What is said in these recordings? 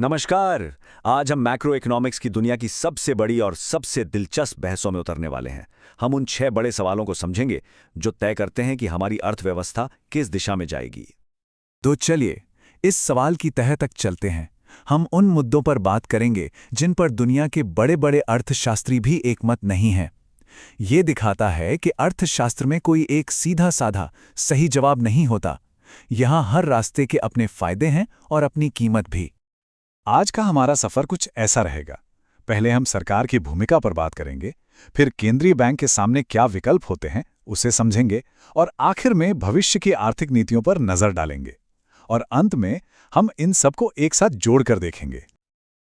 नमस्कार। आज हम मैक्रो इकोनॉमिक्स की दुनिया की सबसे बड़ी और सबसे दिलचस्प बहसों में उतरने वाले हैं। हम उन 6 बड़े सवालों को समझेंगे जो तय करते हैं कि हमारी अर्थव्यवस्था किस दिशा में जाएगी। तो चलिए इस सवाल की तह तक चलते हैं। हम उन मुद्दों पर बात करेंगे जिन पर दुनिया के बड़े बड़े अर्थशास्त्री भी एकमत नहीं हैं। ये दिखाता है कि अर्थशास्त्र में कोई एक सीधा साधा सही जवाब नहीं होता। यहाँ हर रास्ते के अपने फायदे हैं और अपनी कीमत भी। आज का हमारा सफर कुछ ऐसा रहेगा। पहले हम सरकार की भूमिका पर बात करेंगे, फिर केंद्रीय बैंक के सामने क्या विकल्प होते हैं उसे समझेंगे, और आखिर में भविष्य की आर्थिक नीतियों पर नजर डालेंगे। और अंत में हम इन सबको एक साथ जोड़कर देखेंगे।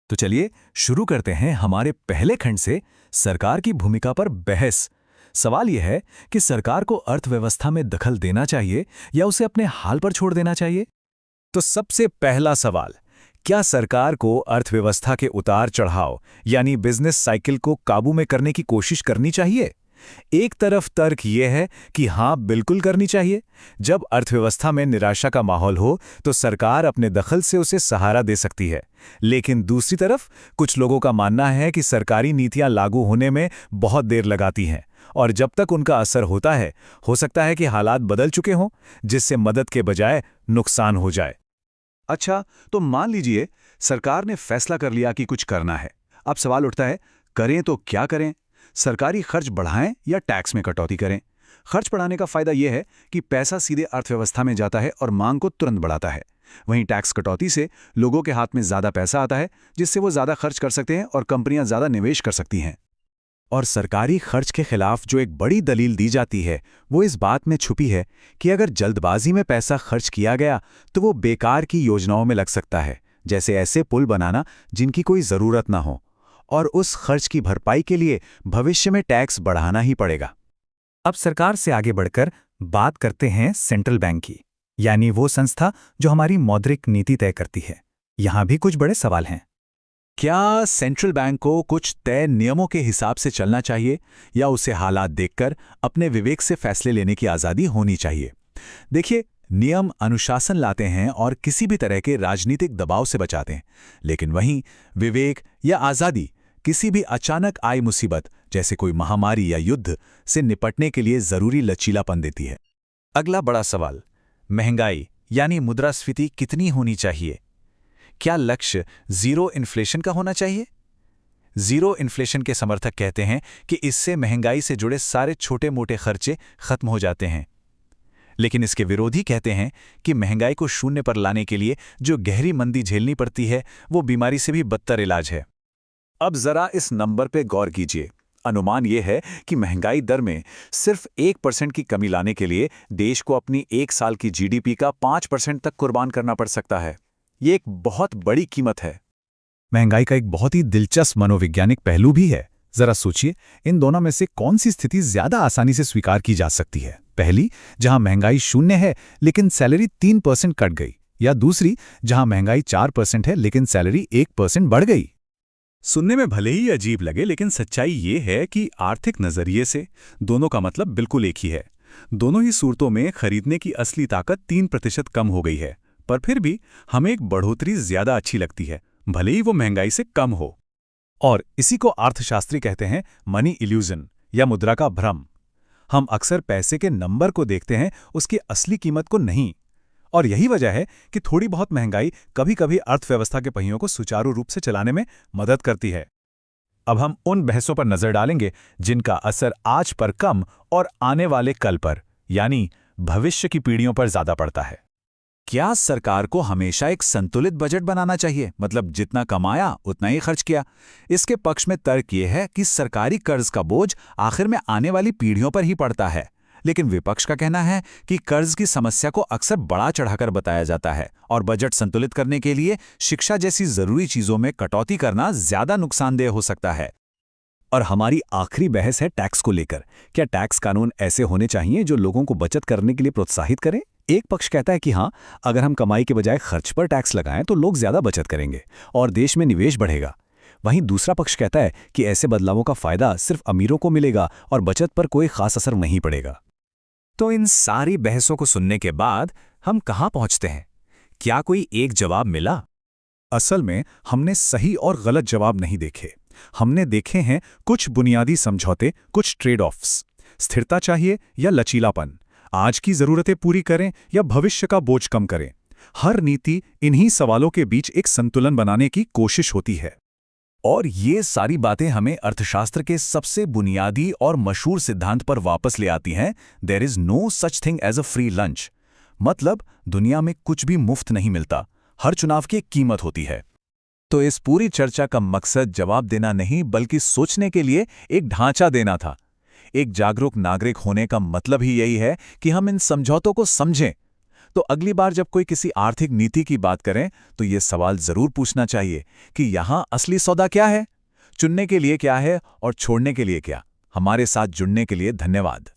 तो चलिए शुरू करते हैं हमारे पहले खंड से, सरकार की भूमिका पर बहस। सवाल यह है कि सरकार को अर्थव्यवस्था में दखल देना चाहिए या उसे अपने हाल पर छोड़ देना चाहिए। तो सबसे पहला सवाल, क्या सरकार को अर्थव्यवस्था के उतार चढ़ाव यानी बिजनेस साइकिल को काबू में करने की कोशिश करनी चाहिए? एक तरफ तर्क यह है कि हाँ, बिल्कुल करनी चाहिए। जब अर्थव्यवस्था में निराशा का माहौल हो तो सरकार अपने दखल से उसे सहारा दे सकती है। लेकिन दूसरी तरफ कुछ लोगों का मानना है कि सरकारी नीतियां लागू होने में बहुत देर लगाती हैं, और जब तक उनका असर होता है हो सकता है कि हालात बदल चुके हों, जिससे मदद के बजाय नुकसान हो जाए। अच्छा, तो मान लीजिए सरकार ने फैसला कर लिया कि कुछ करना है। अब सवाल उठता है, करें तो क्या करें? सरकारी खर्च बढ़ाएं या टैक्स में कटौती करें? खर्च बढ़ाने का फायदा यह है कि पैसा सीधे अर्थव्यवस्था में जाता है और मांग को तुरंत बढ़ाता है। वहीं टैक्स कटौती से लोगों के हाथ में ज्यादा पैसा आता है, जिससे वो ज्यादा खर्च कर सकते हैं और कंपनियां ज्यादा निवेश कर सकती हैं। और सरकारी खर्च के खिलाफ जो एक बड़ी दलील दी जाती है वो इस बात में छुपी है कि अगर जल्दबाजी में पैसा खर्च किया गया तो वो बेकार की योजनाओं में लग सकता है, जैसे ऐसे पुल बनाना जिनकी कोई ज़रूरत ना हो। और उस खर्च की भरपाई के लिए भविष्य में टैक्स बढ़ाना ही पड़ेगा। अब सरकार से आगे बढ़कर बात करते हैं सेंट्रल बैंक की, यानी वो संस्था जो हमारी मौद्रिक नीति तय करती है। यहाँ भी कुछ बड़े सवाल हैं। क्या सेंट्रल बैंक को कुछ तय नियमों के हिसाब से चलना चाहिए या उसे हालात देखकर अपने विवेक से फैसले लेने की आज़ादी होनी चाहिए? देखिए, नियम अनुशासन लाते हैं और किसी भी तरह के राजनीतिक दबाव से बचाते हैं, लेकिन वहीं विवेक या आज़ादी किसी भी अचानक आई मुसीबत जैसे कोई महामारी या युद्ध से निपटने के लिए ज़रूरी लचीलापन देती है। अगला बड़ा सवाल, महंगाई यानी मुद्रास्फीति कितनी होनी चाहिए? क्या लक्ष्य जीरो इन्फ्लेशन का होना चाहिए? जीरो इन्फ्लेशन के समर्थक कहते हैं कि इससे महंगाई से जुड़े सारे छोटे मोटे खर्चे खत्म हो जाते हैं। लेकिन इसके विरोधी कहते हैं कि महंगाई को शून्य पर लाने के लिए जो गहरी मंदी झेलनी पड़ती है वो बीमारी से भी बदतर इलाज है। अब जरा इस नंबर पे गौर कीजिए। अनुमान यह है कि महंगाई दर में सिर्फ 1% की कमी लाने के लिए देश को अपनी 1 साल की जीडीपी का 5% तक कुर्बान करना पड़ सकता है। ये एक बहुत बड़ी कीमत है। महंगाई का एक बहुत ही दिलचस्प मनोवैज्ञानिक पहलू भी है। जरा सोचिए, इन दोनों में से कौन सी स्थिति ज्यादा आसानी से स्वीकार की जा सकती है? पहली, जहां महंगाई 0 है लेकिन सैलरी 3% कट गई, या दूसरी, जहां महंगाई 4% है लेकिन सैलरी 1% बढ़ गई? सुनने में भले ही अजीब लगे, लेकिन सच्चाई ये है कि आर्थिक नजरिए से दोनों का मतलब बिल्कुल एक ही है। दोनों ही सूरतों में खरीदने की असली ताकत 3% कम हो गई है, पर फिर भी हमें एक बढ़ोतरी ज्यादा अच्छी लगती है, भले ही वो महंगाई से कम हो। और इसी को अर्थशास्त्री कहते हैं मनी इल्यूजन या मुद्रा का भ्रम। हम अक्सर पैसे के नंबर को देखते हैं, उसकी असली कीमत को नहीं। और यही वजह है कि थोड़ी बहुत महंगाई कभी-कभी अर्थव्यवस्था के पहियों को सुचारू रूप से चलाने में मदद करती है। अब हम उन बहसों पर नजर डालेंगे जिनका असर आज पर कम और आने वाले कल पर, यानी भविष्य की पीढ़ियों पर ज्यादा पड़ता है। क्या सरकार को हमेशा एक संतुलित बजट बनाना चाहिए, मतलब जितना कमाया उतना ही खर्च किया? इसके पक्ष में तर्क यह है कि सरकारी कर्ज का बोझ आखिर में आने वाली पीढ़ियों पर ही पड़ता है। लेकिन विपक्ष का कहना है कि कर्ज की समस्या को अक्सर बड़ा चढ़ाकर बताया जाता है और बजट संतुलित करने के लिए शिक्षा जैसी जरूरी चीजों में कटौती करना ज्यादा नुकसानदेह हो सकता है। और हमारी आखिरी बहस है टैक्स को लेकर। क्या टैक्स कानून ऐसे होने चाहिए जो लोगों को बचत करने के लिए प्रोत्साहित करें? एक पक्ष कहता है कि हाँ, अगर हम कमाई के बजाय खर्च पर टैक्स लगाएं तो लोग ज्यादा बचत करेंगे और देश में निवेश बढ़ेगा। वहीं दूसरा पक्ष कहता है कि ऐसे बदलावों का फायदा सिर्फ अमीरों को मिलेगा और बचत पर कोई खास असर नहीं पड़ेगा। तो इन सारी बहसों को सुनने के बाद हम कहाँ पहुंचते हैं? क्या कोई एक जवाब मिला? असल में हमने सही और गलत जवाब नहीं देखे। हमने देखे हैं कुछ बुनियादी समझौते, कुछ ट्रेड ऑफ्स। स्थिरता चाहिए या लचीलापन, आज की जरूरतें पूरी करें या भविष्य का बोझ कम करें। हर नीति इन्हीं सवालों के बीच एक संतुलन बनाने की कोशिश होती है। और ये सारी बातें हमें अर्थशास्त्र के सबसे बुनियादी और मशहूर सिद्धांत पर वापस ले आती हैं, there is no such thing as a free lunch. मतलब दुनिया में कुछ भी मुफ्त नहीं मिलता, हर चुनाव की एक कीमत होती है। तो इस पूरी चर्चा का मकसद जवाब देना नहीं बल्कि सोचने के लिए एक ढांचा देना था। एक जागरूक नागरिक होने का मतलब ही यही है कि हम इन समझौतों को समझें। तो अगली बार जब कोई किसी आर्थिक नीति की बात करें तो ये सवाल जरूर पूछना चाहिए कि यहाँ असली सौदा क्या है, चुनने के लिए क्या है और छोड़ने के लिए क्या। हमारे साथ जुड़ने के लिए धन्यवाद।